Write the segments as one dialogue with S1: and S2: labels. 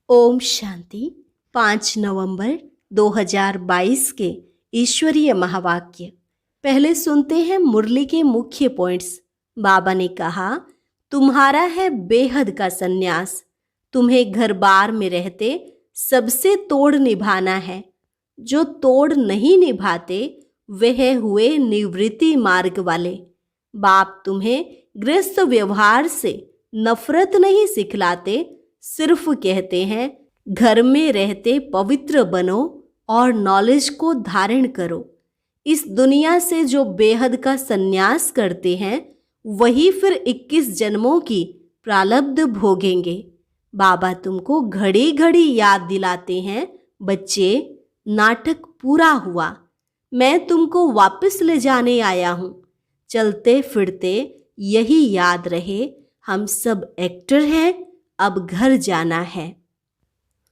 S1: ओम शांति। 5 नवंबर 2022 के ईश्वरीय महावाक्य। पहले सुनते हैं मुरली के मुख्य पॉइंट्स। बाबा ने कहा, तुम्हारा है बेहद का संन्यास। तुम्हें घर बार में रहते सबसे तोड़ निभाना है। जो तोड़ नहीं निभाते वह हुए निवृत्ति मार्ग वाले। बाप तुम्हें गृहस्थ व्यवहार से नफरत नहीं सिखलाते, सिर्फ कहते हैं घर में रहते पवित्र बनो और नॉलेज को धारण करो। इस दुनिया से जो बेहद का संन्यास करते हैं वही फिर 21 जन्मों की प्रारब्ध भोगेंगे। बाबा तुमको घड़ी घड़ी याद दिलाते हैं, बच्चे नाटक पूरा हुआ, मैं तुमको वापस ले जाने आया हूँ। चलते फिरते यही याद रहे, हम सब एक्टर हैं, अब घर जाना है।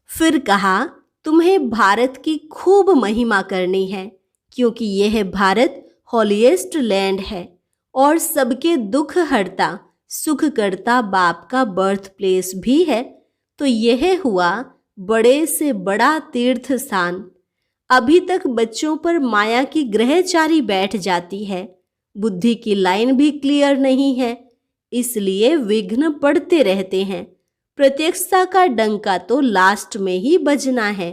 S1: फिर कहा, तुम्हें भारत की खूब महिमा करनी है, क्योंकि यह भारत हॉलीएस्ट लैंड है और सबके दुख हरता सुख करता बाप का बर्थ प्लेस भी है। तो यह हुआ बड़े से बड़ा तीर्थ स्थान। अभी तक बच्चों पर माया की ग्रहचारी बैठ जाती है, बुद्धि की लाइन भी क्लियर नहीं है, इसलिए विघ्न पड़ते रहते हैं। प्रत्यक्षता का डंका तो लास्ट में ही बजना है।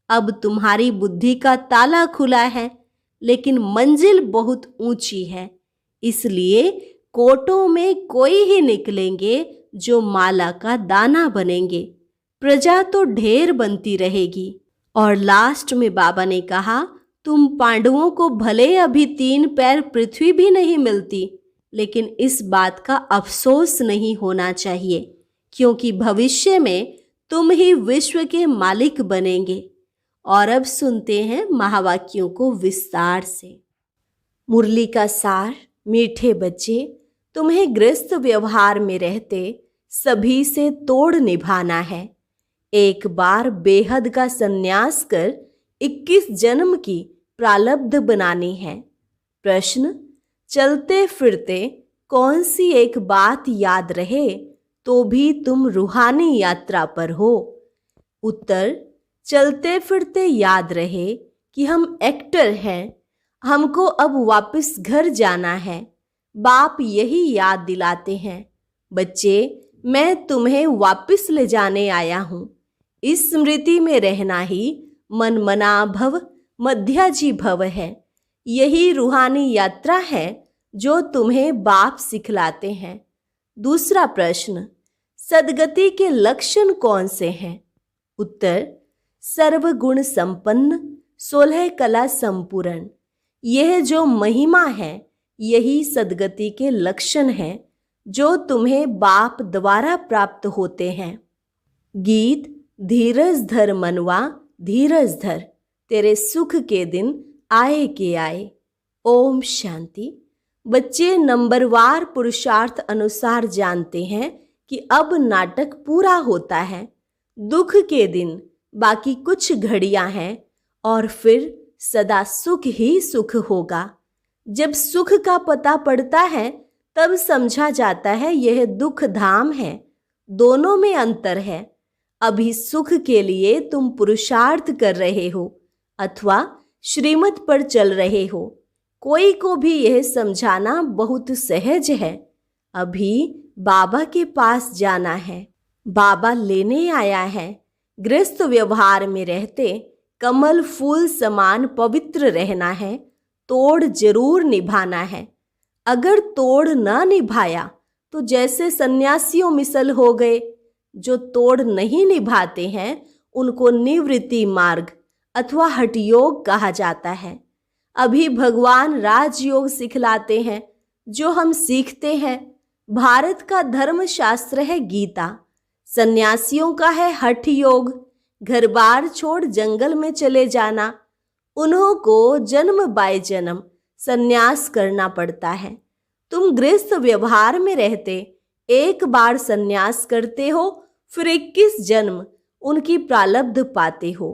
S1: अब तुम्हारी बुद्धि का ताला खुला है, लेकिन मंजिल बहुत ऊंची है, इसलिए कोटों में कोई ही निकलेंगे जो माला का दाना बनेंगे। प्रजा तो ढेर बनती रहेगी। और लास्ट में बाबा ने कहा, तुम पांडवों को भले अभी 3 पैर पृथ्वी भी नहीं मिलती, लेकिन इस बात का अफसोस नहीं होना चाहिए, क्योंकि भविष्य में तुम ही विश्व के मालिक बनेंगे। और अब सुनते हैं महावाक्यों को विस्तार से। मुरली का सार। मीठे बच्चे, तुम्हें गृहस्थ व्यवहार में रहते सभी से तोड़ निभाना है। एक बार बेहद का संन्यास कर 21 जन्म की प्रारब्ध बनानी है। प्रश्न, चलते फिरते कौन सी एक बात याद रहे तो भी तुम रूहानी यात्रा पर हो? उत्तर, चलते फिरते याद रहे कि हम एक्टर हैं, हमको अब वापस घर जाना है। बाप यही याद दिलाते हैं, बच्चे मैं तुम्हें वापस ले जाने आया हूँ। इस स्मृति में रहना ही मन मना भव मध्याजी भव है। यही रूहानी यात्रा है जो तुम्हें बाप सिखलाते हैं। दूसरा प्रश्न, सदगति के लक्षण कौन से हैं? उत्तर, सर्वगुण संपन्न, 16 कला संपूर्ण। यह जो महिमा है यही सदगति के लक्षण हैं जो तुम्हें बाप द्वारा प्राप्त होते हैं। गीत, धीरज धर मनवा धीरज धर, तेरे सुख के दिन आए के आए। ओम शांति। बच्चे नंबरवार पुरुषार्थ अनुसार जानते हैं कि अब नाटक पूरा होता है। दुख के दिन बाकी कुछ घड़ियां हैं और फिर सदा सुख ही सुख होगा। जब सुख का पता पड़ता है तब समझा जाता है यह दुख धाम है। दोनों में अंतर है। अभी सुख के लिए तुम पुरुषार्थ कर रहे हो अथवा श्रीमत पर चल रहे हो। कोई को भी यह समझाना बहुत सहज है। अभी बाबा के पास जाना है, बाबा लेने आया है। गृहस्थ व्यवहार में रहते कमल फूल समान पवित्र रहना है, तोड़ जरूर निभाना है। अगर तोड़ ना निभाया तो जैसे सन्यासियों मिसल हो गए। जो तोड़ नहीं निभाते हैं उनको निवृत्ति मार्ग अथवा हठयोग कहा जाता है। अभी भगवान राजयोग सिखलाते हैं जो हम सीखते हैं। भारत का धर्म शास्त्र है गीता, सन्यासियों का है हठ योग, घर बार छोड़ जंगल में चले जाना। उन्हों को जन्म बाय जन्म सन्यास करना पड़ता है। तुम गृहस्थ व्यवहार में रहते एक बार सन्यास करते हो, फिर 21 जन्म उनकी प्रारब्ध पाते हो।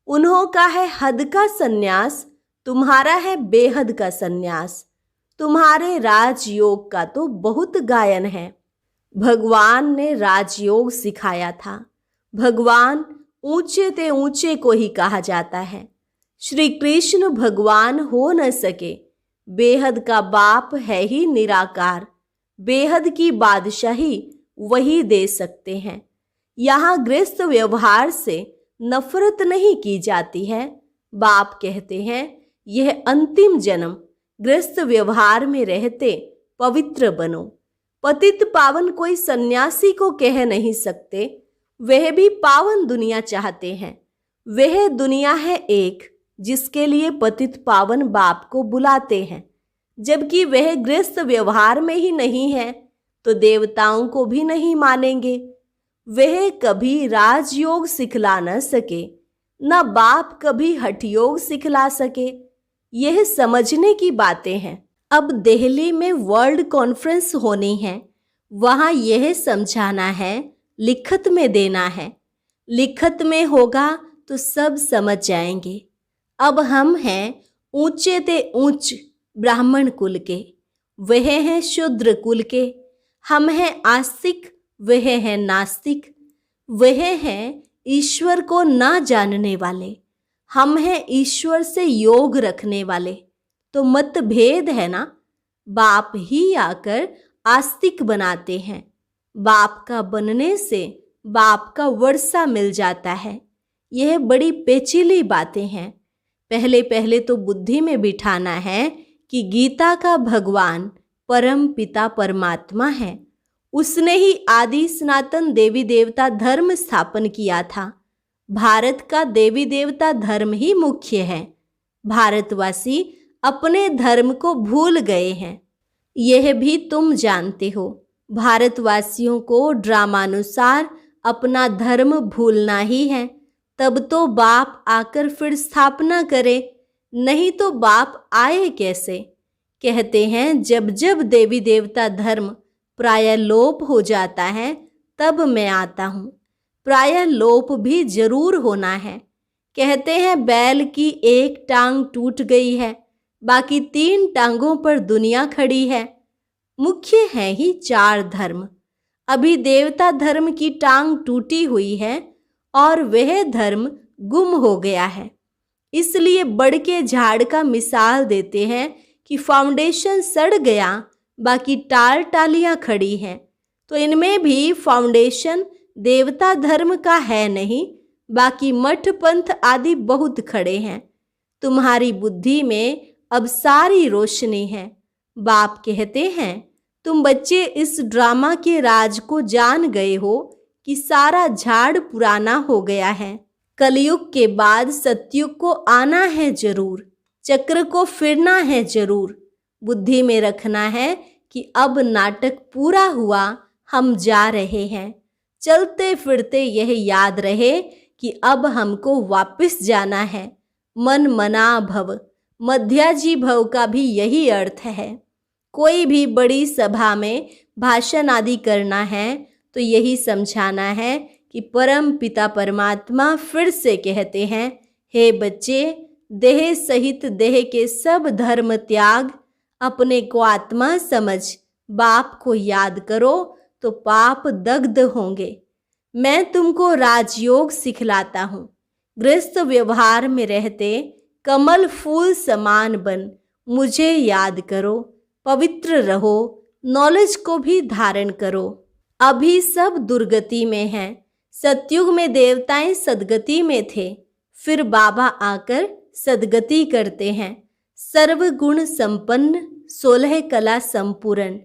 S1: उन्हों का है हद का सन्यास, तुम्हारा है बेहद का सन्यास। तुम्हारे राजयोग का तो बहुत गायन है। भगवान ने राजयोग सिखाया था। भगवान ऊंचे ते ऊंचे को ही कहा जाता है। श्री कृष्ण भगवान हो न सके, बेहद का बाप है ही निराकार, बेहद की बादशाही वही दे सकते हैं। यहाँ गृहस्थ व्यवहार से नफरत नहीं की जाती है। बाप कहते हैं यह अंतिम जन्म गृहस्थ व्यवहार में रहते पवित्र बनो। पतित पावन कोई सन्यासी को कह नहीं सकते, वह भी पावन दुनिया चाहते हैं। वह दुनिया है एक जिसके लिए पतित पावन बाप को बुलाते हैं, जबकि वह गृहस्थ व्यवहार में ही नहीं है तो देवताओं को भी नहीं मानेंगे। वह कभी राजयोग सिखला न सके, न बाप कभी हठ योग सिखला सके। यह समझने की बातें हैं। अब दिल्ली में वर्ल्ड कॉन्फ्रेंस होनी है, वहाँ यह समझाना है, लिखत में देना है। लिखत में होगा तो सब समझ जाएंगे। अब हम हैं ऊंचे ते ऊंच ब्राह्मण कुल के, वह हैं शूद्र कुल के। हम हैं आस्तिक, वह हैं नास्तिक। वह हैं ईश्वर को ना जानने वाले, हम हैं ईश्वर से योग रखने वाले। तो मतभेद है ना। बाप ही आकर आस्तिक बनाते हैं। बाप का बनने से बाप का वर्षा मिल जाता है। यह बड़ी पेचीली बातें हैं। पहले पहले तो बुद्धि में बिठाना है कि गीता का भगवान परम पिता परमात्मा है। उसने ही आदि सनातन देवी देवता धर्म स्थापन किया था। भारत का देवी देवता धर्म ही मुख्य है। भारतवासी अपने धर्म को भूल गए हैं, यह भी तुम जानते हो। भारतवासियों को ड्रामानुसार अपना धर्म भूलना ही है, तब तो बाप आकर फिर स्थापना करे, नहीं तो बाप आए कैसे। कहते हैं जब जब देवी देवता धर्म प्रायः लोप हो जाता है तब मैं आता हूँ। प्रायः लोप भी जरूर होना है। कहते हैं बैल की एक टांग टूट गई है, बाकी 3 टांगों पर दुनिया खड़ी है। मुख्य है ही 4 धर्म। अभी देवता धर्म की टांग टूटी हुई है और वह धर्म गुम हो गया है। इसलिए बड़ के झाड़ का मिसाल देते हैं कि फाउंडेशन सड़ गया, बाकी टाल टालियां खड़ी हैं। तो इनमें भी फाउंडेशन देवता धर्म का है नहीं, बाकी मठ पंथ आदि बहुत खड़े हैं। तुम्हारी बुद्धि में अब सारी रोशनी है। बाप कहते हैं तुम बच्चे इस ड्रामा के राज को जान गए हो कि सारा झाड़ पुराना हो गया है। कलयुग के बाद सतयुग को आना है जरूर, चक्र को फिरना है जरूर। बुद्धि में रखना है कि अब नाटक पूरा हुआ, हम जा रहे हैं। चलते फिरते यह याद रहे कि अब हमको वापस जाना है। मन मना भव, मध्याजी भव का भी यही अर्थ है। कोई भी बड़ी सभा में भाषण आदि करना है तो यही समझाना है कि परम पिता परमात्मा फिर से कहते हैं, हे बच्चे, देह सहित देह के सब धर्म त्याग, अपने को आत्मा समझ बाप को याद करो तो पाप दग्ध होंगे। मैं तुमको राजयोग सिखलाता हूँ। गृहस्थ व्यवहार में रहते कमल फूल समान बन मुझे याद करो, पवित्र रहो, नॉलेज को भी धारण करो। अभी सब दुर्गति में हैं। सतयुग में देवताएं सदगति में थे, फिर बाबा आकर सदगति करते हैं। सर्वगुण संपन्न 16 कला संपूर्ण,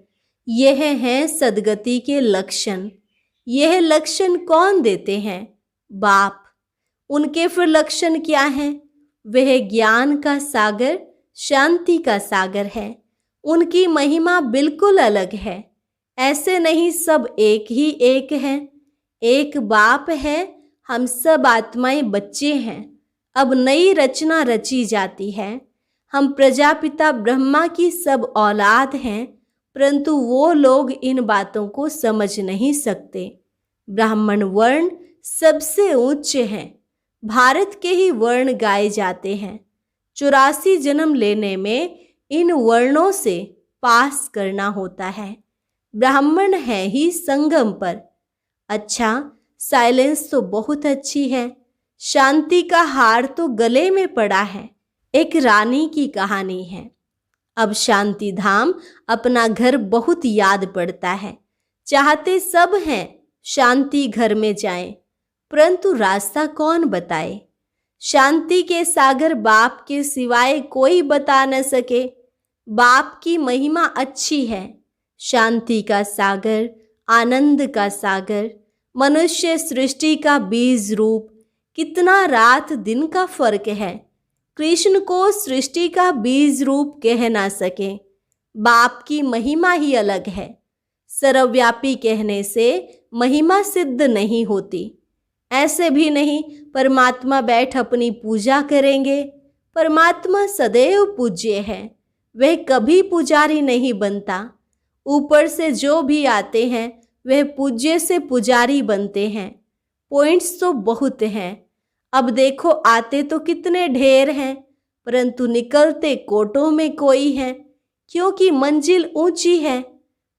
S1: यह है सदगति के लक्षण। यह लक्षण कौन देते हैं? बाप। उनके फिर लक्षण क्या हैं? वह ज्ञान का सागर, शांति का सागर है। उनकी महिमा बिल्कुल अलग है। ऐसे नहीं सब एक ही एक है। एक बाप है, हम सब आत्माएं बच्चे हैं। अब नई रचना रची जाती है। हम प्रजापिता ब्रह्मा की सब औलाद हैं, परंतु वो लोग इन बातों को समझ नहीं सकते। ब्राह्मण वर्ण सबसे उच्च हैं। भारत के ही वर्ण गाए जाते हैं। 84 जन्म लेने में इन वर्णों से पास करना होता है। ब्राह्मण है ही संगम पर। अच्छा, साइलेंस तो बहुत अच्छी है। शांति का हार तो गले में पड़ा है। एक रानी की कहानी है। अब शांति धाम अपना घर बहुत याद पड़ता है। चाहते सब हैं शांति घर में जाएं, परंतु रास्ता कौन बताए। शांति के सागर बाप के सिवाय कोई बता न सके। बाप की महिमा अच्छी है। शांति का सागर, आनंद का सागर, मनुष्य सृष्टि का बीज रूप। कितना रात दिन का फर्क है। कृष्ण को सृष्टि का बीज रूप कह ना सके। बाप की महिमा ही अलग है। सर्वव्यापी कहने से महिमा सिद्ध नहीं होती। ऐसे भी नहीं परमात्मा बैठ अपनी पूजा करेंगे। परमात्मा सदैव पूज्य है। वह कभी पुजारी नहीं बनता। ऊपर से जो भी आते हैं वह पूज्य से पुजारी बनते हैं। पॉइंट्स तो बहुत हैं। अब देखो आते तो कितने ढेर हैं, परंतु निकलते कोटों में कोई है, क्योंकि मंजिल ऊंची है।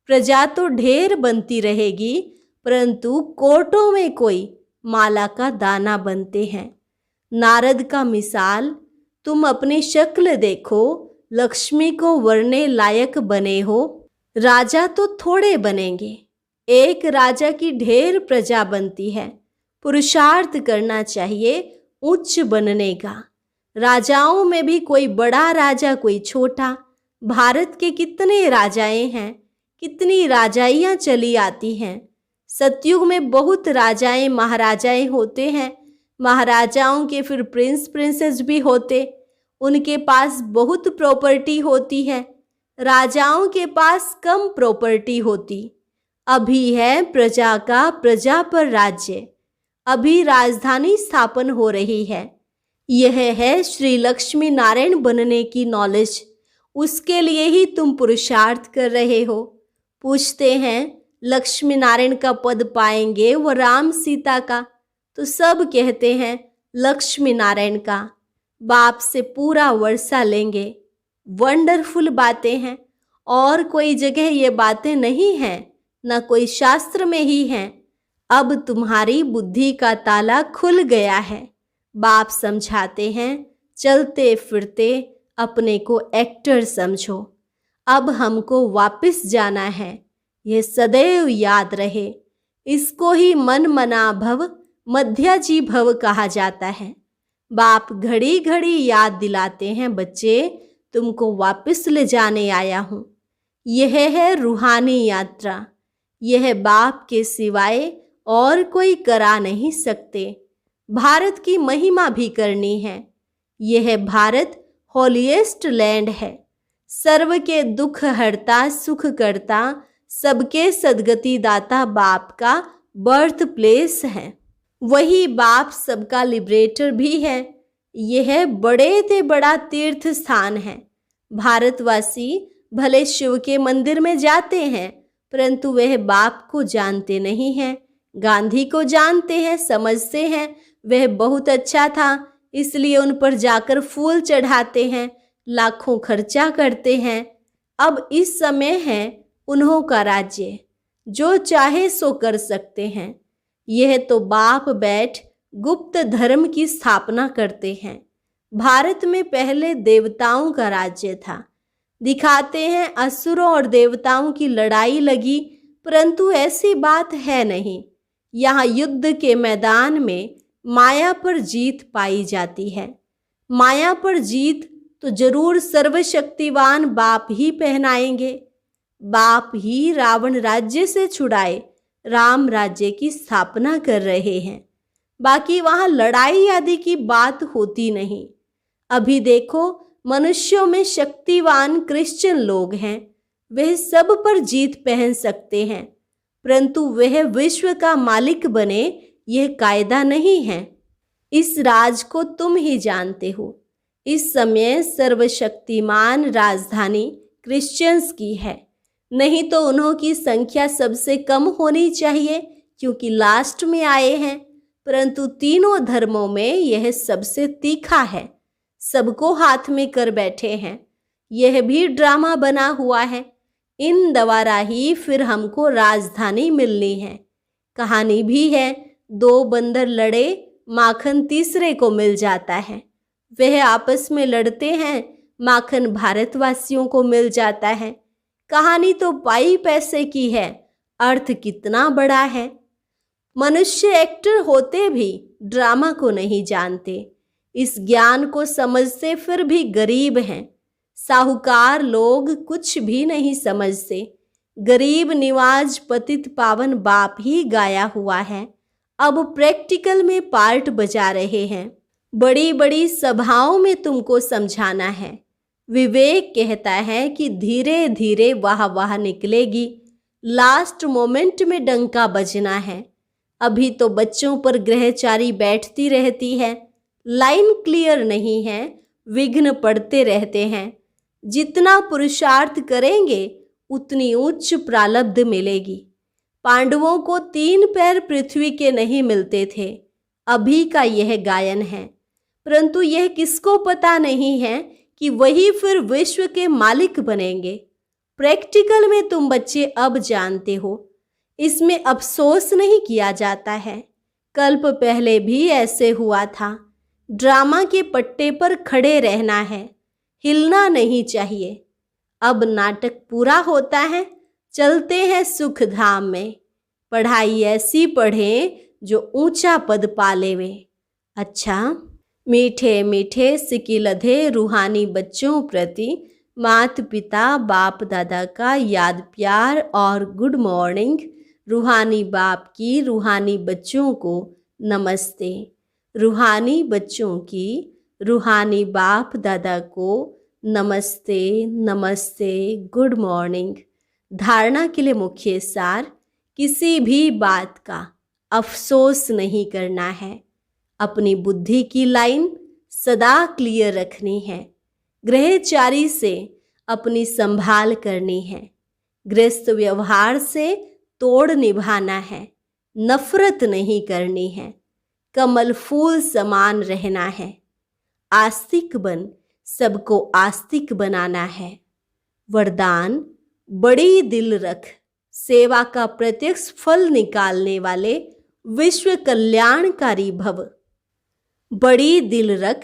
S1: प्रजा तो ढेर बनती रहेगी, परंतु कोटों में कोई माला का दाना बनते हैं। नारद का मिसाल, तुम अपनी शक्ल देखो, लक्ष्मी को वरने लायक बने हो। राजा तो थोड़े बनेंगे, एक राजा की ढेर प्रजा बनती है। पुरुषार्थ करना चाहिए उच्च बनने का। राजाओं में भी कोई बड़ा राजा कोई छोटा। भारत के कितने राजाएं हैं, कितनी राजाइयाँ चली आती हैं। सतयुग में बहुत राजाएं महाराजाएं होते हैं। महाराजाओं के फिर प्रिंस प्रिंसेस भी होते। उनके पास बहुत प्रॉपर्टी होती है। राजाओं के पास कम प्रॉपर्टी होती। अभी है प्रजा का प्रजा पर राज्य। अभी राजधानी स्थापन हो रही है। यह है श्री लक्ष्मी नारायण बनने की नॉलेज। उसके लिए ही तुम पुरुषार्थ कर रहे हो। पूछते हैं लक्ष्मी नारायण का पद पाएंगे वो राम सीता का, तो सब कहते हैं लक्ष्मी नारायण का। बाप से पूरा वर्षा लेंगे। वंडरफुल बातें हैं। और कोई जगह ये बातें नहीं हैं, न कोई शास्त्र में ही हैं। अब तुम्हारी बुद्धि का ताला खुल गया है। बाप समझाते हैं चलते फिरते अपने को एक्टर समझो। अब हमको वापस जाना है, यह सदैव याद रहे। इसको ही मन मना भव मध्याजी भव कहा जाता है। बाप घड़ी घड़ी याद दिलाते हैं, बच्चे तुमको वापस ले जाने आया हूँ। यह है रूहानी यात्रा। यह बाप के सिवाय और कोई करा नहीं सकते। भारत की महिमा भी करनी है। यह भारत होलीएस्ट लैंड है। सर्व के दुख हरता सुख करता, सबके सदगति दाता बाप का बर्थ प्लेस है। वही बाप सबका लिबरेटर भी है। यह बड़े से बड़ा तीर्थ स्थान है। भारतवासी भले शिव के मंदिर में जाते हैं, परंतु वह बाप को जानते नहीं हैं। गांधी को जानते हैं, समझते हैं वह बहुत अच्छा था, इसलिए उन पर जाकर फूल चढ़ाते हैं, लाखों खर्चा करते हैं। अब इस समय है उन्हों का राज्य, जो चाहे सो कर सकते हैं। यह तो बाप बैठ गुप्त धर्म की स्थापना करते हैं। भारत में पहले देवताओं का राज्य था। दिखाते हैं असुरों और देवताओं की लड़ाई लगी, परंतु ऐसी बात है नहीं। यहाँ युद्ध के मैदान में माया पर जीत पाई जाती है। माया पर जीत तो जरूर सर्वशक्तिवान बाप ही पहनाएंगे। बाप ही रावण राज्य से छुड़ाए राम राज्य की स्थापना कर रहे हैं। बाकी वहाँ लड़ाई आदि की बात होती नहीं। अभी देखो मनुष्यों में शक्तिवान क्रिश्चियन लोग हैं, वह सब पर जीत पहन सकते हैं, परंतु वह विश्व का मालिक बने यह कायदा नहीं है। इस राज को तुम ही जानते हो। इस समय सर्वशक्तिमान राजधानी क्रिश्चियंस की है, नहीं तो उन्हों की संख्या सबसे कम होनी चाहिए, क्योंकि लास्ट में आए हैं। परंतु तीनों धर्मों में यह सबसे तीखा है, सबको हाथ में कर बैठे हैं। यह भी ड्रामा बना हुआ है। इन द्वारा ही फिर हमको राजधानी मिलनी है। कहानी भी है, दो बंदर लड़े, माखन तीसरे को मिल जाता है। वह आपस में लड़ते हैं, माखन भारतवासियों को मिल जाता है। कहानी तो पाई पैसे की है, अर्थ कितना बड़ा है। मनुष्य एक्टर होते भी ड्रामा को नहीं जानते, इस ज्ञान को समझते फिर भी गरीब हैं। साहूकार लोग कुछ भी नहीं समझते। गरीब निवाज पतित पावन बाप ही गाया हुआ है, अब प्रैक्टिकल में पार्ट बजा रहे हैं। बड़ी बड़ी सभाओं में तुमको समझाना है। विवेक कहता है कि धीरे धीरे वाह वाह निकलेगी, लास्ट मोमेंट में डंका बजना है। अभी तो बच्चों पर ग्रहचारी बैठती रहती है, लाइन क्लियर नहीं है, विघ्न पड़ते रहते हैं। जितना पुरुषार्थ करेंगे उतनी उच्च प्रारब्ध मिलेगी। पांडवों को 3 पैर पृथ्वी के नहीं मिलते थे, अभी का यह गायन है। परंतु यह किसको पता नहीं है कि वही फिर विश्व के मालिक बनेंगे। प्रैक्टिकल में तुम बच्चे अब जानते हो, इसमें अफसोस नहीं किया जाता है। कल्प पहले भी ऐसे हुआ था। ड्रामा के पट्टे पर खड़े रहना है, हिलना नहीं चाहिए। अब नाटक पूरा होता है, चलते हैं सुख धाम में। पढ़ाई ऐसी पढ़ें जो ऊंचा पद पा लेवे। अच्छा, मीठे मीठे सिकिलधे रूहानी बच्चों प्रति माता पिता बाप दादा का याद प्यार और गुड मॉर्निंग। रूहानी बाप की रूहानी बच्चों को नमस्ते। रूहानी बच्चों की रूहानी बाप दादा को नमस्ते नमस्ते, गुड मॉर्निंग। धारणा के लिए मुख्य सार, किसी भी बात का अफसोस नहीं करना है। अपनी बुद्धि की लाइन सदा क्लियर रखनी है। ग्रहचारी से अपनी संभाल करनी है। गृहस्थ व्यवहार से तोड़ निभाना है, नफरत नहीं करनी है। कमल फूल समान रहना है। आस्तिक बन सबको आस्तिक बनाना है। वरदान, बड़ी दिल रख, सेवा का प्रत्यक्ष फल निकालने वाले विश्व कल्याणकारी भव। बड़ी दिल रख,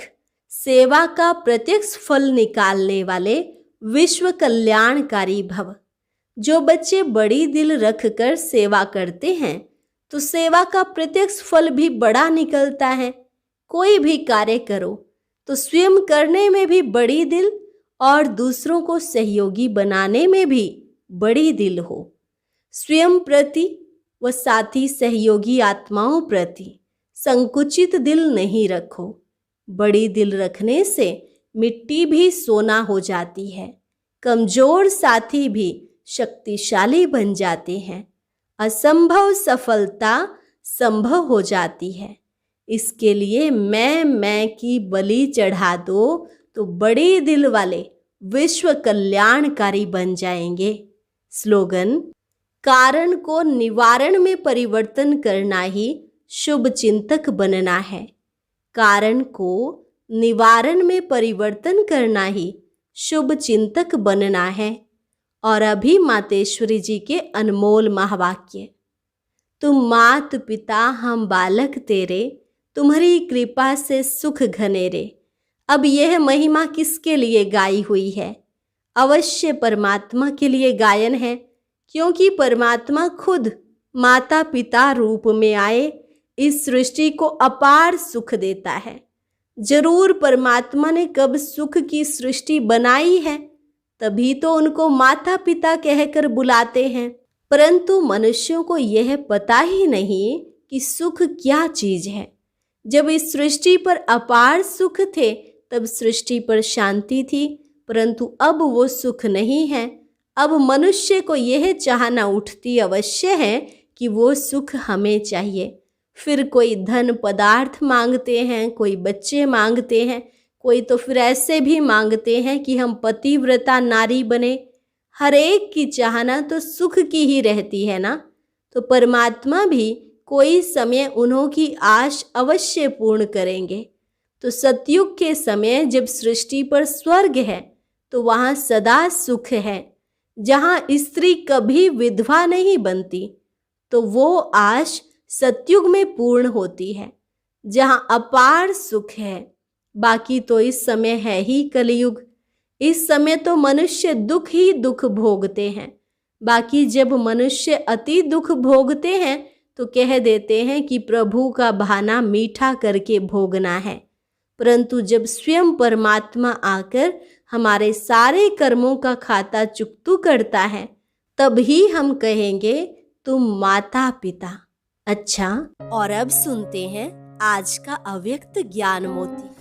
S1: सेवा का प्रत्यक्ष फल निकालने वाले विश्व कल्याणकारी भव। जो बच्चे बड़ी दिल रख कर सेवा करते हैं तो सेवा का प्रत्यक्ष फल भी बड़ा निकलता है। कोई भी कार्य करो तो स्वयं करने में भी बड़ी दिल और दूसरों को सहयोगी बनाने में भी बड़ी दिल हो। स्वयं प्रति व साथी सहयोगी आत्माओं प्रति संकुचित दिल नहीं रखो। बड़ी दिल रखने से मिट्टी भी सोना हो जाती है, कमजोर साथी भी शक्तिशाली बन जाते हैं, असंभव सफलता संभव हो जाती है। इसके लिए मैं की बलि चढ़ा दो तो बड़े दिल वाले विश्व कल्याणकारी बन जाएंगे। स्लोगन, कारण को निवारण में परिवर्तन करना ही शुभ चिंतक बनना है। कारण को निवारण में परिवर्तन करना ही शुभ चिंतक बनना है। और अभी मातेश्वरी जी के अनमोल महावाक्य, तुम मात पिता हम बालक तेरे, तुम्हारी कृपा से सुख घनेरे। अब यह महिमा किसके लिए गाई हुई है? अवश्य परमात्मा के लिए गायन है, क्योंकि परमात्मा खुद माता पिता रूप में आए इस सृष्टि को अपार सुख देता है। जरूर परमात्मा ने कब सुख की सृष्टि बनाई है, तभी तो उनको माता पिता कहकर बुलाते हैं। परंतु मनुष्यों को यह पता ही नहीं कि सुख क्या चीज है। जब इस सृष्टि पर अपार सुख थे तब सृष्टि पर शांति थी, परंतु अब वो सुख नहीं है। अब मनुष्य को यह चाहना उठती अवश्य है कि वो सुख हमें चाहिए। फिर कोई धन पदार्थ मांगते हैं, कोई बच्चे मांगते हैं, कोई तो फिर ऐसे भी मांगते हैं कि हम पतिव्रता नारी बने। हर एक की चाहना तो सुख की ही रहती है ना। तो परमात्मा भी कोई समय उन्हों की आश अवश्य पूर्ण करेंगे। तो सतयुग के समय जब सृष्टि पर स्वर्ग है तो वहाँ सदा सुख है। जहाँ स्त्री कभी विधवा नहीं बनती, तो वो आश सतयुग में पूर्ण होती है, जहां अपार सुख है। बाकी तो इस समय है ही कलयुग। इस समय तो मनुष्य दुख ही दुख भोगते हैं। बाकी जब मनुष्य अति दुख भोगते हैं तो कह देते हैं कि प्रभु का बहाना मीठा करके भोगना है। परंतु जब स्वयं परमात्मा आकर हमारे सारे कर्मों का खाता चुकतू करता है, तब ही हम कहेंगे तुम माता पिता। अच्छा, और अब सुनते हैं आज का अव्यक्त ज्ञान मोती।